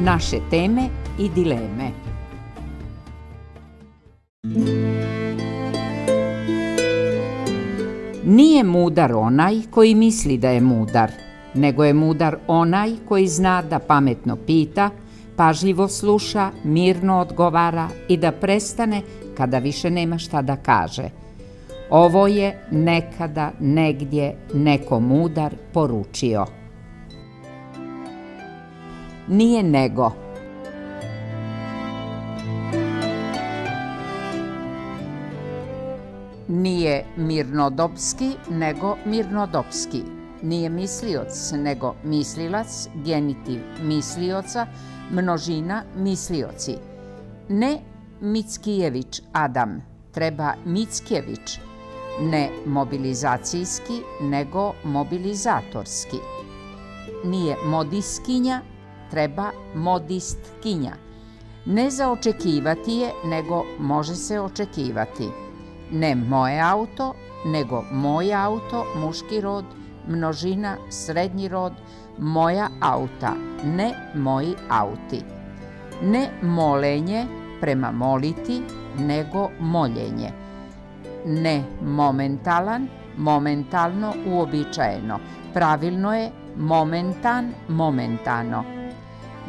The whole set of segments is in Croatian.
naše teme i dileme. Nije mudar onaj koji misli da je mudar, nego je mudar onaj koji zna da pametno pita, pažljivo sluša, mirno odgovara i da prestane kada više nema šta da kaže. Ovo je nekada, negdje, neko mudar poručio. Nije nego. Nije mirnodopski, nego mirnodopski. Nije mislioc, nego mislilac, genitiv mislioca, množina mislioci. Ne Mickijević Adam, treba Mickjević. Ne mobilizacijski, nego mobilizatorski. Nije modiskinja, treba modistkinja. Ne za očekivati je, nego može se očekivati. Ne moje auto, nego moj auto, muški rod, množina, srednji rod, moja auta, ne moji auti. Ne molenje prema moliti, nego moljenje. Ne momentalan, momentalno, uobičajeno. Pravilno je momentan, momentano.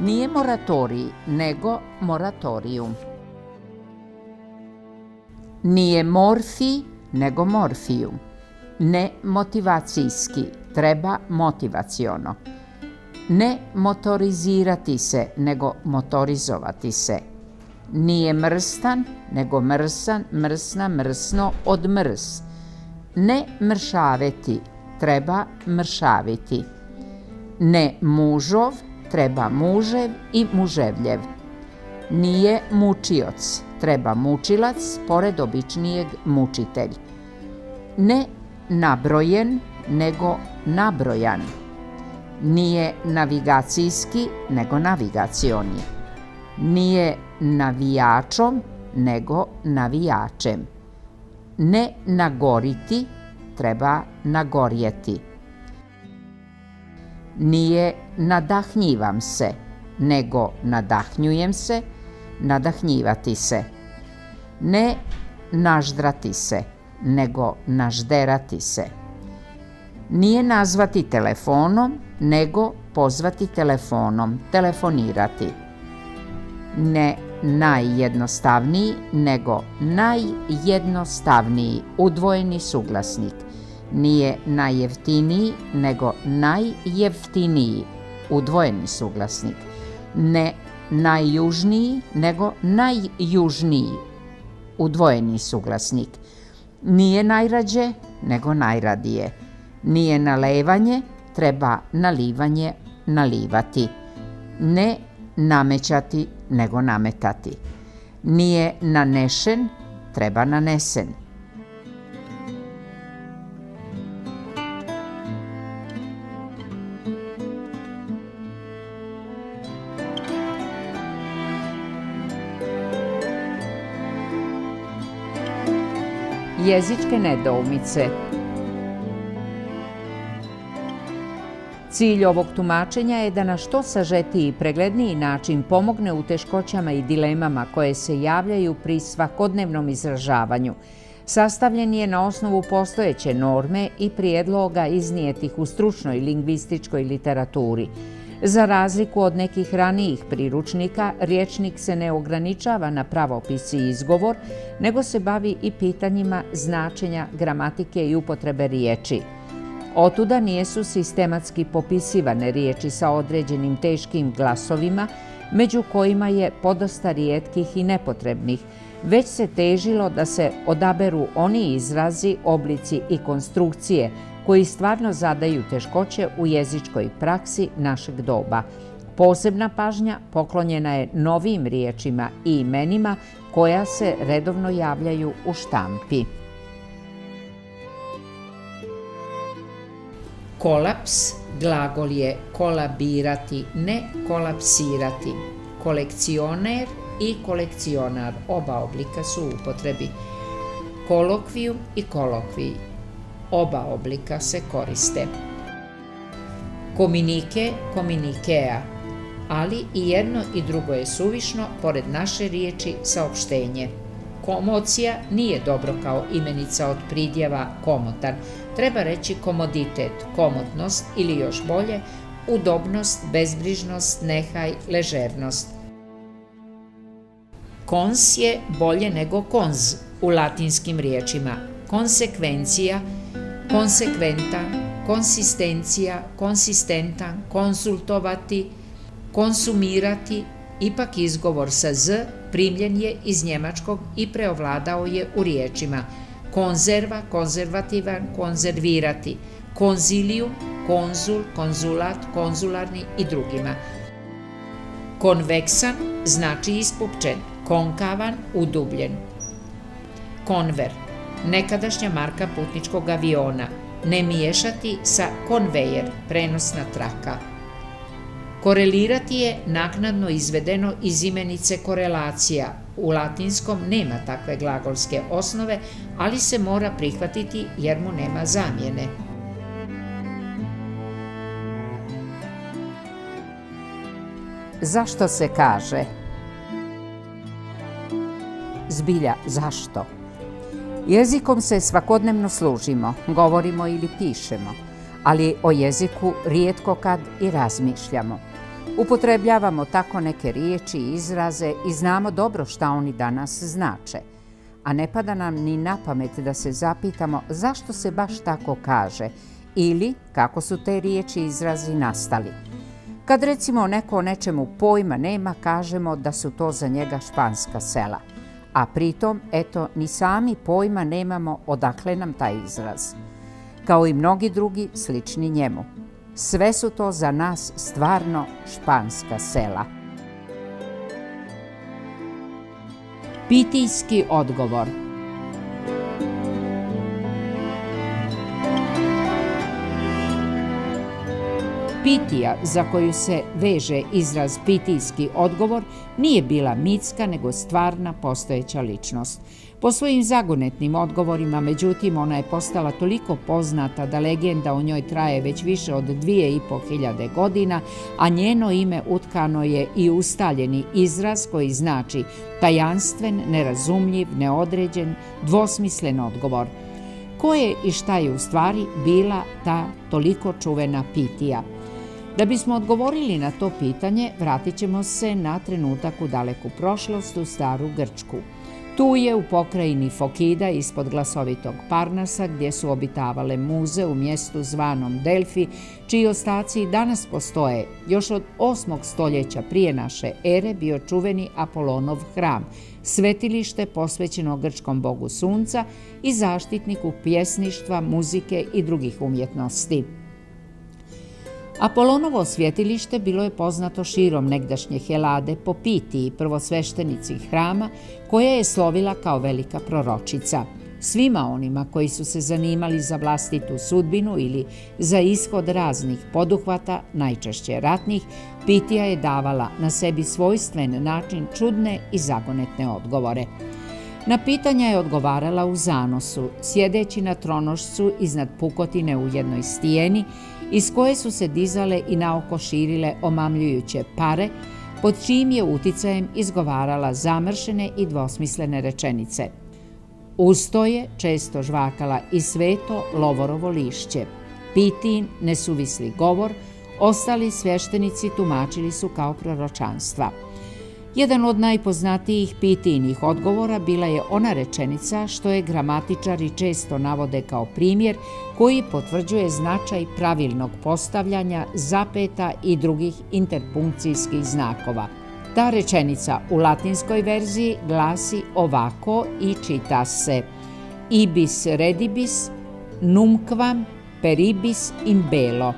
Nije moratorij, nego moratorijum. Nije morfij, nego morfijum. Ne motivacijski, treba motivaciono. Ne motorizirati se, nego motorizovati se. Nije mrstan, nego mrsan, mrsna, mrsno, od mrs. Ne mršaveti, treba mršaviti. Ne mužov, treba mužev i muževljev. Nije mučioc, treba mučilac, pored običnijeg mučitelj. Ne nabrojen, nego nabrojan. Nije navigacijski, nego navigacioni. Nije navijačom, nego navijačem. Ne nagoriti, treba nagorjeti. Nije nadahnjivam se, nego nadahnjujem se, nadahnjivati se. Ne naždrati se, nego nažderati se. Nije nazvati telefonom, nego pozvati telefonom, telefonirati. Ne najjednostavniji, nego najjednostavniji, udvojeni suglasnik. Nije najjeftiniji, nego najjeftiniji, udvojeni suglasnik. Ne najjužniji, nego najjužniji, udvojeni suglasnik. Nije najrađe, nego najradije. Nije nalevanje, treba nalivanje, nalivati. Ne namećati, nego nametati. Nije nanešen, treba nanesen. Jezičke nedoumice. Cilj ovog tumačenja je da na što sažetiji i pregledniji način pomogne u teškoćama i dilemama koje se javljaju pri svakodnevnom izražavanju. Sastavljen je na osnovu postojeće norme i prijedloga iznijetih u stručnoj lingvističkoj literaturi. Za razliku od nekih ranijih priručnika, rječnik se ne ograničava na pravopis i izgovor, nego se bavi i pitanjima značenja, gramatike i upotrebe riječi. Otuda nijesu sistematski popisivane riječi sa određenim teškim glasovima, među kojima je podosta rijetkih i nepotrebnih, već se težilo da se odaberu oni izrazi, oblici i konstrukcije koji stvarno zadaju teškoće u jezičkoj praksi našeg doba. Posebna pažnja poklonjena je novim riječima i imenima koja se redovno javljaju u štampi. Kolaps, glagol je kolabirati, ne kolapsirati. Kolekcioner i kolekcionar, oba oblika su u upotrebi. Kolokvijum i kolokvij, oba oblika se koriste. Kominike, kominikea, ali i jedno i drugo je suvišno pored naše riječi saopštenje. Komocija nije dobro kao imenica od pridjeva komotan. Treba reći komoditet, komotnost ili još bolje udobnost, bezbrižnost, nehaj, ležernost. Kons je bolje nego konz u latinskim riječima. Konsekvencija, konsekventan, konsistencija, konsistentan, konsultovati, konsumirati, ipak izgovor sa z primljen je iz njemačkog i preovladao je u riječima konzerva, konzervativan, konzervirati, konzilium, konzul, konzulat, konzularni i drugima. Konveksan znači ispupčen, konkavan, udubljen. Konver, nekadašnja marka putničkog aviona, ne miješati sa konvejer, prenosna traka. Korelirati je naknadno izvedeno iz imenice korelacija. U latinskom nema takve glagolske osnove, ali se mora prihvatiti jer mu nema zamjene. Zašto se kaže? Zbilja, zašto? Jezikom se svakodnevno služimo, govorimo ili pišemo, ali o jeziku rijetko kad i razmišljamo. Upotrebljavamo tako neke riječi i izraze i znamo dobro šta oni danas znače, a ne pada nam ni na pamet da se zapitamo zašto se baš tako kaže ili kako su te riječi i izrazi nastali. Kad recimo neko o nečemu pojma nema, kažemo da su to za njega španska sela, a pritom, eto, ni sami pojma nemamo odakle nam taj izraz. Kao i mnogi drugi slični njemu. Sve su to za nas stvarno španska sela. Pitijski odgovor. Pitija, za koju se veže izraz pitijski odgovor, nije bila mitska nego stvarna postojeća ličnost. Po svojim zagonetnim odgovorima, međutim, ona je postala toliko poznata da legenda o njoj traje već više od 2500 godina, a njeno ime utkano je i ustaljeni izraz koji znači tajanstven, nerazumljiv, neodređen, dvosmislen odgovor. Ko je i šta je u stvari bila ta toliko čuvena pitija? Da bismo odgovorili na to pitanje, vratit ćemo se na trenutak u daleku prošlost, u staru Grčku. Tu je u pokrajini Fokida ispod glasovitog Parnasa, gdje su obitavale muze u mjestu zvanom Delfi, čiji ostaci danas postoje. Još od 8. stoljeća prije naše ere bio čuveni Apolonov hram, svetilište posvećeno grčkom bogu sunca i zaštitniku pjesništva, muzike i drugih umjetnosti. Apolonovo svjetilište bilo je poznato širom negdašnje Helade po Pitiji, prvosveštenici hrama, koja je slovila kao velika proročica. Svima onima koji su se zanimali za vlastitu sudbinu ili za ishod raznih poduhvata, najčešće ratnih, Pitija je davala na sebi svojstven način čudne i zagonetne odgovore. Na pitanja je odgovarala u zanosu, sjedeći na tronošcu iznad pukotine u jednoj stijeni, iz koje su se dizale i naoko širile omamljujuće pare, pod čijim je uticajem izgovarala zamršene i dvosmislene rečenice. Uz to je često žvakala i sveto lovorovo lišće. Pitijin nesuvisli govor ostali sveštenici tumačili su kao proročanstva. Jedan od najpoznatijih Pitijinih odgovora bila je ona rečenica što je gramatičari često navode kao primjer koji potvrđuje značaj pravilnog postavljanja zapeta i drugih interpunkcijskih znakova. Ta rečenica u latinskoj verziji glasi ovako i čita se: ibis redibis numquam peribis in bello.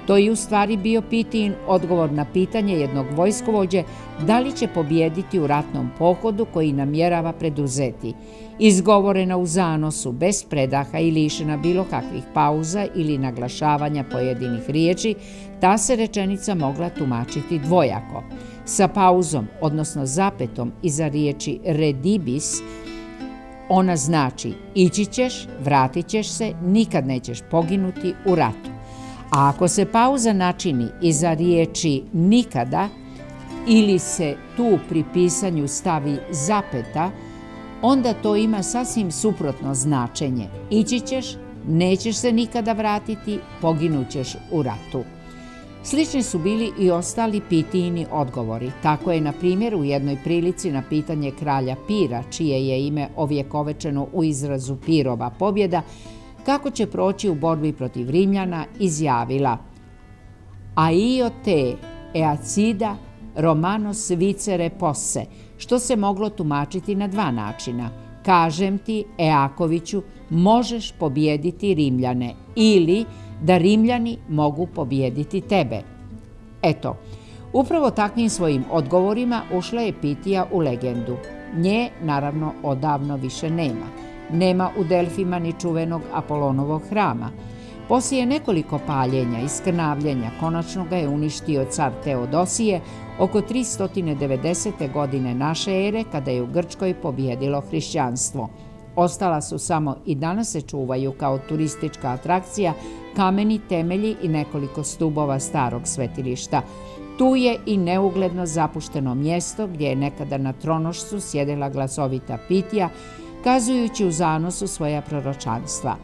To je u stvari bio Pitijin odgovor na pitanje jednog vojskovođe da li će pobijediti u ratnom pohodu koji namjerava preduzeti. Izgovorena u zanosu, bez predaha i lišena bilo kakvih pauza ili naglašavanja pojedinih riječi, ta se rečenica mogla tumačiti dvojako. Sa pauzom, odnosno zapetom iza riječi redibis, ona znači ići ćeš, vratit ćeš se, nikad nećeš poginuti u ratu. A ako se pauza načini iza riječi nikada, ili se tu pri pisanju stavi zapeta, onda to ima sasvim suprotno značenje. Ići ćeš, nećeš se nikada vratiti, poginućeš u ratu. Slični su bili i ostali Pitijini odgovori. Tako je, na primjer, u jednoj prilici na pitanje kralja Pira, čije je ime ovjekovečeno u izrazu Pirova pobjeda, kako će proći u borbi protiv Rimljana, izjavila: "A io te eacida Romanos vicere posse", što se moglo tumačiti na dva načina. Kažem ti, Eakoviću, možeš pobijediti Rimljane, ili da Rimljani mogu pobijediti tebe. Eto, upravo takvim svojim odgovorima ušla je Pitija u legendu. Nje, naravno, odavno više nema. Nema u Delfima ni čuvenog Apolonovog hrama. Poslije nekoliko paljenja i skrnavljenja konačno ga je uništio car Teodosije oko 390. godine naše ere, kada je u Grčkoj pobijedilo hrišćanstvo. Ostala su samo i danas se čuvaju kao turistička atrakcija kameni temelji i nekoliko stubova starog svetilišta. Tu je i neugledno zapušteno mjesto gdje je nekada na tronošcu sjedila glasovita Pitija, kazujući u zanosu svoja proročanstva.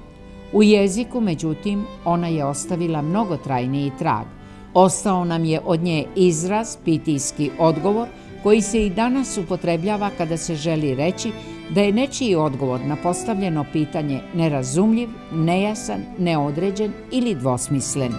U jeziku, međutim, ona je ostavila mnogotrajniji trag. Ostao nam je od nje izraz, pitijski odgovor, koji se i danas upotrebljava kada se želi reći da je nečiji odgovor na postavljeno pitanje nerazumljiv, nejasan, neodređen ili dvosmislen.